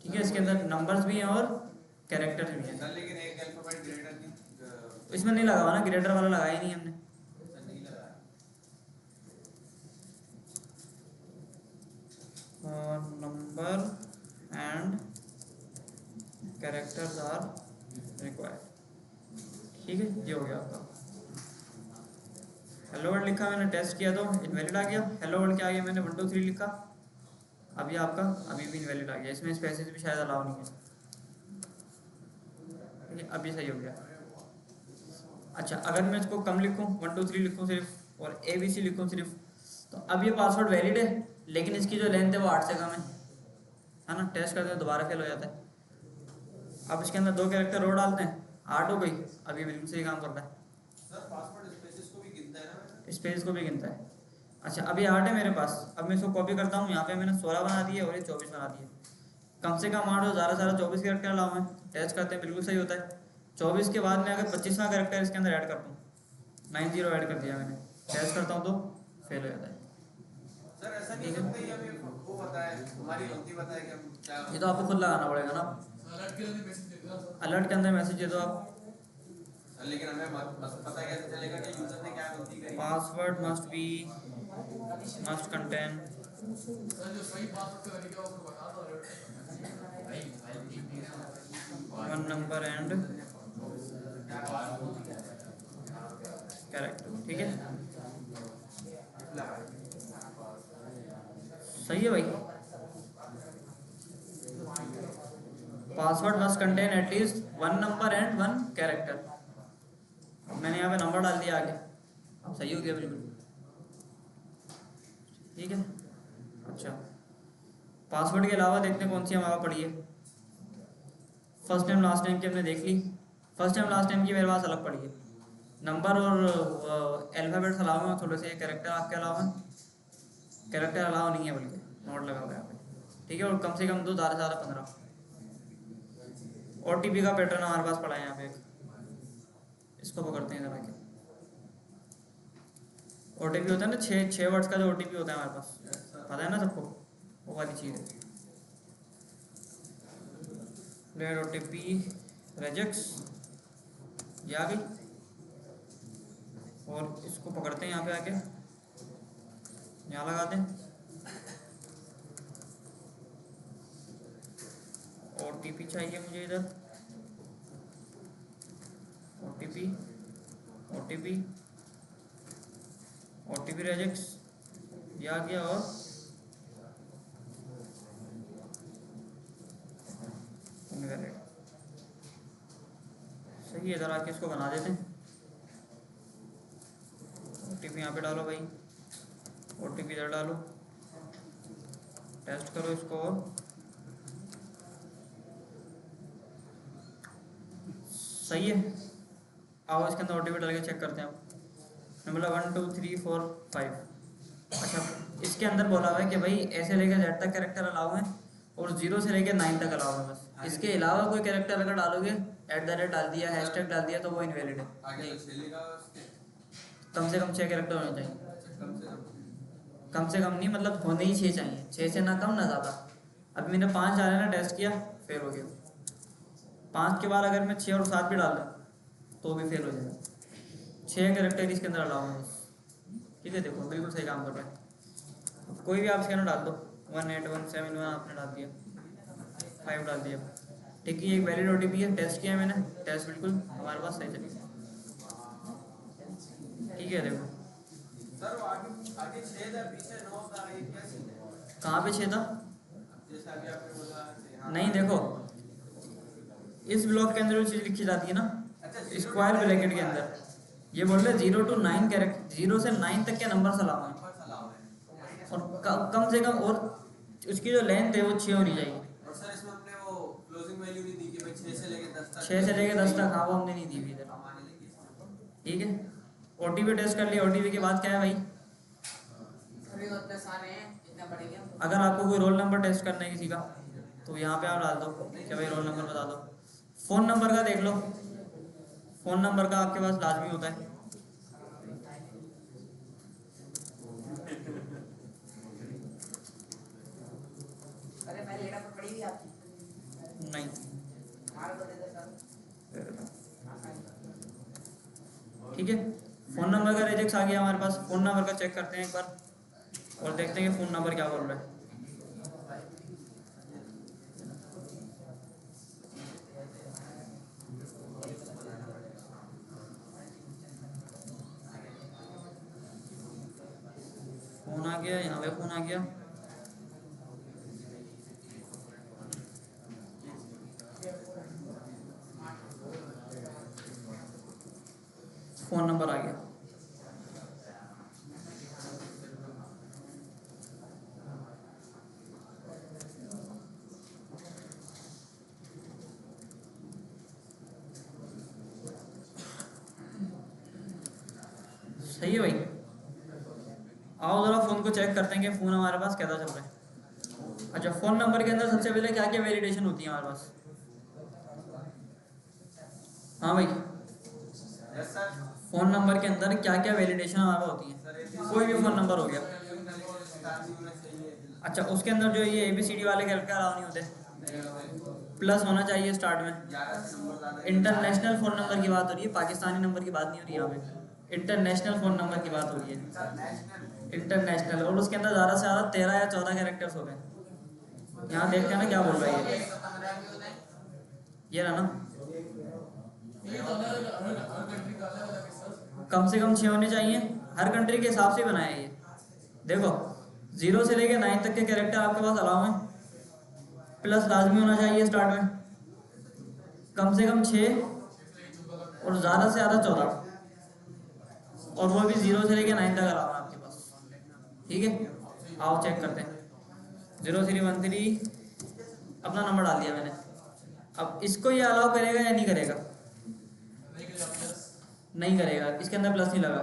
ठीक है। इसके अंदर नंबर्स भी हैं और कैरेक्टर्स भी हैं। सर लेकिन एक अल्फाबेट ग्रेटर नहीं इसमें नहीं लगा हुआ ना, ग्रेटर वाला लगाया ही नहीं हमने। सर नहीं लगा। Number and characters are required, ठीक है। ये हो गया आपका। हेलो वर्ल्ड लिखा मैंने, टेस्ट किया तो इनवैलिड आ गया। हेलो वर्ल्ड क्या आ गया, मैंने 1 2 3 लिखा, अब ये आपका अभी भी इनवैलिड आ गया। इसमें स्पेसेस भी शायद अलाउ नहीं है, ठीक है। अब ये सही हो गया। अच्छा, अगर मैं इसको कम लिखूं, 1 2 3 लिखूं सिर्फ और ABC लिखूं सिर्फ, तो अब ये पासवर्ड वैलिड है, लेकिन इसकी जो लेंथ है वो 8 से कम है ना। टेस्ट करते हैं, दोबारा फेल हो जाता है। अब इसके अंदर 2 कैरेक्टर और डालते हैं, 8 हो गई। अब ये बिल्कुल सही काम कर रहा है, सर पासवर्ड स्पेसेस को भी गिनता है ना। स्पेस को भी गिनता है। अच्छा, अब ये 8 है मेरे पास, अब मैं इसको कॉपी करता हूँ, यहाँ पे मैंने 16 बना दिए और ये 24 बना दिए। कम से कम 8 और ज़्यादा से ज़्यादा 24 कैरेक्टर अलाउ हैं। टेस्ट करते हैं, बिल्कुल सही होता है। 24 के बाद में अगर 25वां कैरेक्टर इसके अंदर ऐड कर दूँ, 90 ऐड कर दिया मैंने, टेस्ट करता हूँ तो फेल हो जाता है। सर ऐसा नहीं सकता ये हमें वो बताए, हमारी गलती बताए कि हम क्या। ये तो आपको खुद लगाना पड़ेगा ना, अलर्ट के अंदर मैसेज दे दो आप, सर लेकिन हमें पता कैसे चलेगा कि यूजर ने क्या गलती करी। Password must contain one number and character, ठीक है। सही है भाई, password must contain at least 1 number and 1 character. मैंने यहाँ पे नंबर डाल दिया आगे, अब सही हो गया बिल्कुल, ठीक है। अच्छा, पासवर्ड के अलावा देखते हैं कौन सी हमारा पड़ी है। फर्स्ट नेम लास्ट नेम की हमने देख ली, फर्स्ट नेम लास्ट नेम की मेरे पास अलग पड़ी है। नंबर और अल्फ़ाबेट्स अलाउ हैं, थोड़े से कैरेक्टर आपके अलावा हैं, कैरेक्टर अलाउ नहीं है बल्कि नोट लगा हुआ है यहाँ पे, ठीक है। और कम से कम 2, ज़्यादा से ज़्यादा 15। OTP का पैटर्न हमारे पास पड़ा है यहाँ पे, इसको पकड़ते हैं जरा के। OTP होता है ना, 6 वर्ड्स का जो OTP होता है हमारे पास, पता है ना सबको, वो वाली चीज़ है। लेट OTP रेजेक्ट्स, ये आ गई, और इसको पकड़ते हैं यहाँ पे आके, यहाँ लगाते हैं। OTP चाहिए मुझे इधर, OTP रेजेक्ट्स, ये आ गया, और इनवैलिड। सही है, इधर आके इसको बना देते हैं। OTP यहाँ पे डालो भाई, OTP इधर डालो, टेस्ट करो इसको, और सही है। आओ इसके अंदर OTP डाल के चेक करते हैं। मैं बोला 1 2 3 4 5। अच्छा, इसके अंदर बोला हुआ है कि भाई ऐसे लेकर Z तक कैरेक्टर अलाउ हैं और 0 से लेकर 9 तक अलाउ है बस। इसके अलावा कोई कैरेक्टर अगर डालोगे, @ डाल दिया, हैशटैग डाल दिया, तो वो इनवैलिड है। आगे तो चलेगा उसके कम से कम 6 कैरेक्टर होने चाहिए, कम से कम। कम से कम नहीं, मतलब होने ही 6 चाहिए, 6 से ना कम ना ज़्यादा। अभी मैंने 5 डाले ना, टेस्ट किया, फेल हो गया। 5 के बाद अगर मैं 6 और 7 भी डाल दूँ तो भी फेल हो जाएगा। 6 कैरेक्टर इसके अंदर अलाउ है, ठीक है। देखो बिल्कुल सही काम कर रहा है। कोई भी आप इसके अंदर डाल दो, 1 8 1 7 1 आपने डाल दिया, 5 डाल दिया, ठीक है, ये एक वैलिड ओटीपी है, टेस्ट किया मैंने, टेस्ट बिल्कुल हमारे पास सही चलेगा। ठीक है, देखो सर वो आगे आगे 6 था, पीछे 9 था, ये क्या सीन है? कहाँ पे 6 था? जैसे अभी आपने बोला हाँ। नहीं, देखो इस ब्लॉक के अंदर जो चीज़ लिखी जाती है ना, अच्छा, स्क्वायर ब्रैकेट के अंदर, ये बोल रहे 0 to 9 कैरेक्टर, 0 से 9 तक के नंबर अलाउ हैं, नंबर अलाउ है। और कम से कम, और उसकी जो लेंथ है वो 6 होनी चाहिए। और सर इसमें हमने वो क्लोजिंग वैल्यू नहीं दी कि भाई 6 से लेके 10 तक। 6 से लेके 10 तक, हाँ वो हमने नहीं दी हुई इधर। हमारे लिए इसमें ठीक है, ओटीपी टेस्ट कर लिया, ओटीपी के बाद क्या है भाई, अभी उतने सारे हैं, इतने पड़ेंगे हमको। अगर आपको कोई रोल नंबर टेस्ट करना है किसी का, तो यहाँ पे आप डाल दो कि भाई रोल नंबर बता दो। फ़ोन नंबर का देख लो, फ़ोन नंबर का आपके पास लाजमी होता है। अरे मैं लेटा पर पड़ी हुई आपकी। नहीं, हमारे को दे दो सर। ठीक है, फ़ोन नंबर का रिजेक्ट आ गया हमारे पास। फ़ोन नंबर का चेक करते हैं एक बार और देखते हैं कि फ़ोन नंबर क्या बोल रहा है। फ़ोन आ गया, यहाँ पे फ़ोन आ गया। फ़ोन नंबर आ गया। सही है भाई, आओ ज़रा फ़ोन को चेक करते हैं कि फ़ोन हमारे पास कैसा चल रहा है। अच्छा, फ़ोन नंबर के अंदर सबसे पहले क्या क्या वैलिडेशन होती है हमारे पास? हाँ भाई, यस सर। फ़ोन नंबर के अंदर क्या क्या वैलिडेशन हमारे पास होती है? कोई भी फ़ोन नंबर हो गया। अच्छा, उसके अंदर जो ये ABCD वाले कैरेक्टर अलाउ नहीं होते, प्लस होना चाहिए स्टार्ट में। इंटरनेशनल फ़ोन नंबर की बात हो रही है, पाकिस्तानी नंबर की बात नहीं हो रही यहाँ पे, इंटरनेशनल फ़ोन नंबर की बात हो रही है। इंटरनेशनल, और उसके अंदर ज़्यादा से ज़्यादा 13 या 14 कैरेक्टर्स हो गए। यहाँ देखते हैं ना क्या बोल रहा है ये रहा ना, कम से कम 6 होने चाहिए, हर कंट्री के हिसाब से बनाया है ये। देखो 0 से लेके 9 तक के कैरेक्टर आपके पास अलाउ हैं, प्लस लाजमी होना चाहिए स्टार्ट में, कम से कम 6 और ज़्यादा से ज़्यादा 14, और वो भी 0 से लेके 9 तक अलाउ है आपके पास। ठीक है, आओ चेक करते हैं। 0313 अपना नंबर डाल दिया मैंने। अब इसको ये अलाउ करेगा या नहीं करेगा? नहीं करेगा, इसके अंदर प्लस नहीं लगा।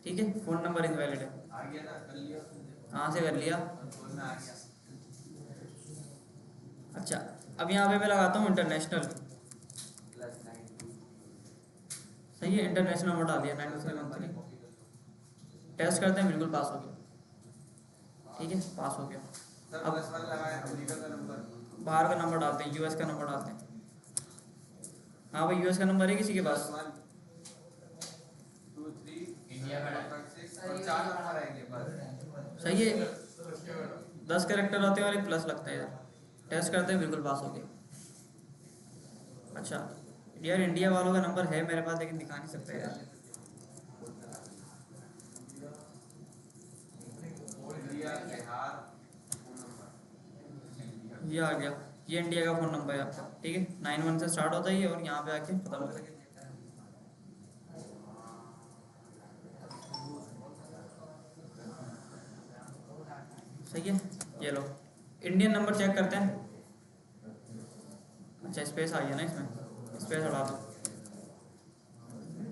ठीक है, फ़ोन नंबर इनवैलिड है। आ गया ना, कर लिया। कहाँ से कर लिया? फोन में आ गया। अच्छा, अब यहाँ पे मैं लगाता हूँ इंटरनेशनल। +9। सही है, इंटरनेशनल नंबर डाल दिया 9313। टेस्ट करते हैं, बिल्कुल पास हो गया। ठीक है, पास हो गया। सर अब +1 लगाया, अमेरिका का नंबर। बाहर का नंबर डालते हैं, US का नंबर डालते हैं। हाँ भाई, US का नंबर है किसी के पास? +1 2 3 इंडिया का 6 और 4 नंबर आएंगे बस। सही है, 10 कैरेक्टर होते हैं और एक प्लस लगता है यार। टेस्ट करते हैं, बिल्कुल पास हो गया। अच्छा यार, इंडिया वालों का नंबर है मेरे पास, लेकिन दिखा नहीं सकता यार। India, Bihar, phone number. ये आ गया, ये इंडिया का फ़ोन नंबर है आपका। ठीक है, 91 से स्टार्ट होता है ये, और यहाँ पे आके खत्म होता है। सही है, ये लो इंडियन नंबर चेक करते हैं। अच्छा, स्पेस आ गया ना इसमें, स्पेस हटा दो।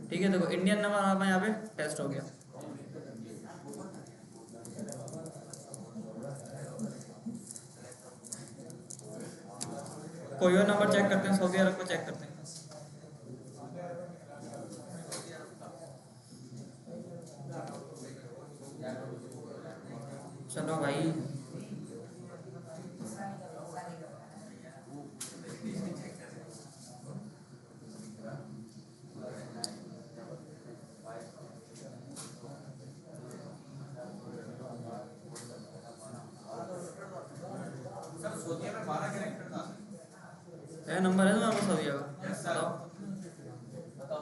ठीक है, देखो इंडियन नंबर हमारा यहाँ पे टेस्ट हो गया। कोई और नंबर चेक करते हैं, सऊदी अरब को चेक करते हैं। चलो भाई, सर सऊदीया में 12 कैरेक्टर था। क्या नंबर है तुम्हारे पास सौदिया का? Yes, sir. बताओ।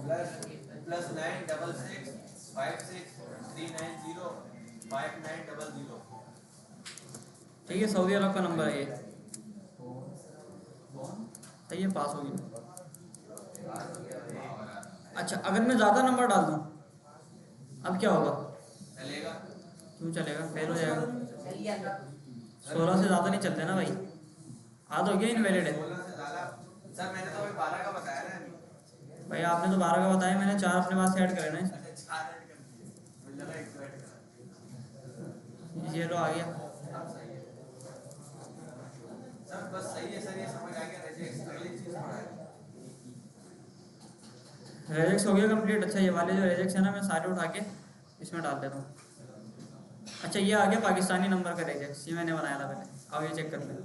+96656390590 ठीक है, सऊदी अरब का नंबर है ये। सही है, पास हो गया। अच्छा, अगर मैं ज़्यादा नंबर डाल दूँ अब क्या होगा? चलेगा। क्यों चलेगा? फेल हो जाएगा। चलिए अंदर 16 से ज़्यादा नहीं चलते ना भाई, आध हो गया इनवैलिड है। 16 से ज़्यादा सर मैंने तो अभी 12 का बताया ना अभी। भाई आपने तो 12 का बताया, मैंने 4 अपने पास से ऐड करे ना इसमें। अच्छा 4 ऐड कर दिए, मुझे लगा 1 ऐड करा। ये लो आ गया। अब सही है सर, बस सही है सर, ये समझ आ गया। रिजेक्ट अगली चीज़ पढ़ाएं। रेजेक्स हो गया कंप्लीट। अच्छा, ये वाले जो रेजेक्स है ना, मैं सारे उठा के इसमें डाल देता हूँ। अच्छा, ये आ गया पाकिस्तानी नंबर का रेजेक्स, ये मैंने बनाया था पहले। अब ये चेक करते हैं।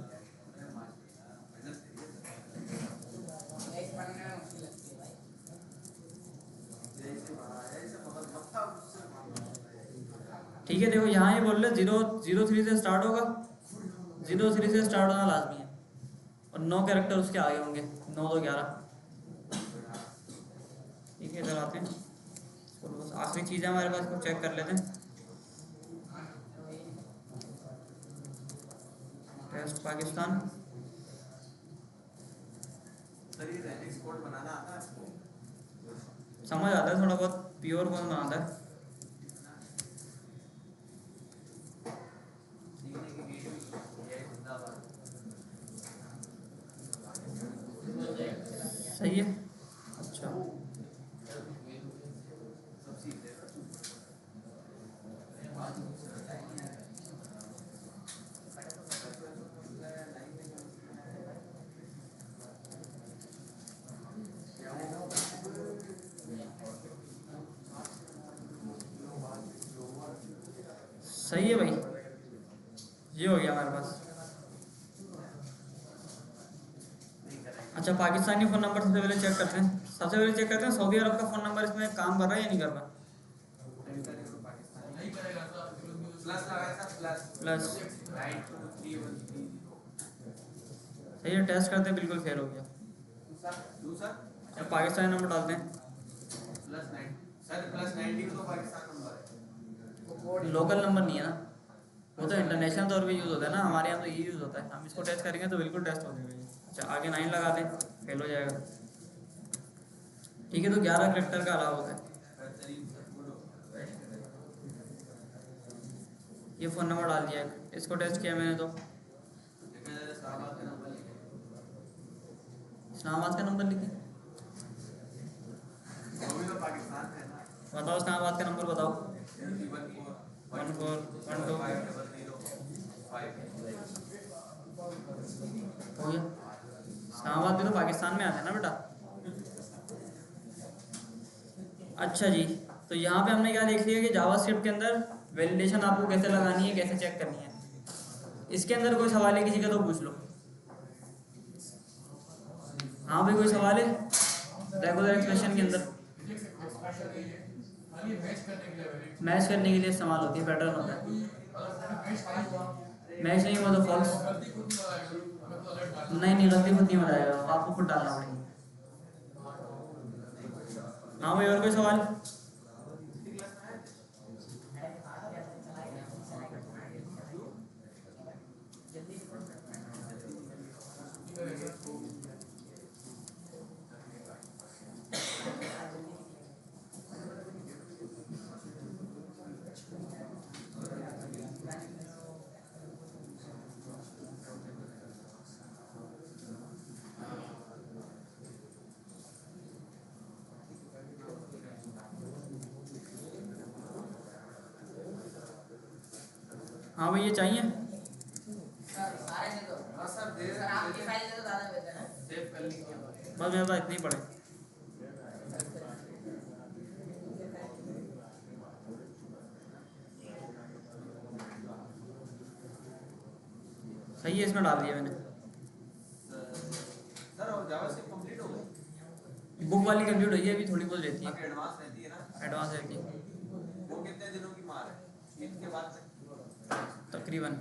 एक पढ़ने में मुश्किल लगती है भाई। ठीक है, देखो यहाँ ये बोल रहे 003 से स्टार्ट होगा, 03 से स्टार्ट होना लाजमी है, और 9 कैरेक्टर उसके आगे होंगे, 9 2 11। ठीक है, इधर आते हैं। तो बस आखिरी चीज़ है हमारे पास, को चेक कर लेते हैं। टेस्ट पाकिस्तान। सर ये रेजिक्स कोड बनाना आता है आपको? समझ आता है थोड़ा बहुत, प्योर कौन बनाता है। सीखने की वीडियो ये जिंदाबाद। सही है। अच्छा, सब सीख ले। सही है भाई, ये हो गया हमारे पास। अच्छा, पाकिस्तानी फ़ोन नंबर सबसे पहले चेक करते हैं। सबसे पहले चेक करते हैं सऊदी अरब का फ़ोन नंबर इसमें काम कर रहा है या नहीं कर रहा। नहीं करेगा तो प्लस लगाया था, प्लस 923130। सही है, टेस्ट करते हैं, बिल्कुल फेल हो गया। दूसरा अब पाकिस्तानी नंबर डालते हैं। +9 सर, +90 तो पाकिस्तान नंबर है। लोकल नंबर नहीं है ना, वो तो इंटरनेशनल तौर पे यूज़ होता है ना, हमारे यहाँ तो ये यूज़ होता है। हम इसको टेस्ट करेंगे तो बिल्कुल टेस्ट हो जाएगा ये। अच्छा, आगे 9 लगा दें, फेल हो जाएगा। ठीक है, तो 11 करेक्टर का अलाव होता है। बेहतरीन सर, बोलो। ये फ़ोन नंबर डाल दिया है, इसको टेस्ट किया मैंने तो देखा जाए इस्लामाबाद का नंबर लिखे। इस्लामाबाद का नंबर लिखे। वो भी तो पाकिस्तान में है ना। बताओ इस्लामाबाद का नंबर बताओ। 1412 हो गया। इस्लामाबाद भी तो पाकिस्तान में आता है ना बेटा। अच्छा जी, तो यहाँ पे हमने क्या देख लिया कि जावास्क्रिप्ट के अंदर वैलिडेशन आपको कैसे लगानी है, कैसे चेक करनी है। इसके अंदर कोई सवाल है किसी का तो पूछ लो। हाँ भाई, कोई सवाल है रेगुलर एक्सप्रेशन के अंदर? मैच करने के लिए इस्तेमाल होती है, पैटर्न होता है। मैच नहीं हुआ तो फॉल्स। नहीं, गलती खुद नहीं बताएगा, आपको खुद डालना पड़ेगा। हाँ भाई, और कोई सवाल? हाँ भाई, ये चाहिए। सर सारे दे दो। हाँ सर, दे सर आपकी फाइल दे दो, ज़्यादा बेहतर है। सेव कर लीजिए। बस मेरे पास इतनी ही पड़े। सही है, इसमें डाल दिया मैंने। सर और जावास्क्रिप्ट कंप्लीट हो गई? बुक वाली कंप्लीट हुई है, अभी थोड़ी बहुत रहती है, अभी एडवांस रहती है ना। एडवांस रहती है वो कितने दिनों की मार है? ईद के बाद तक? तकरीबन।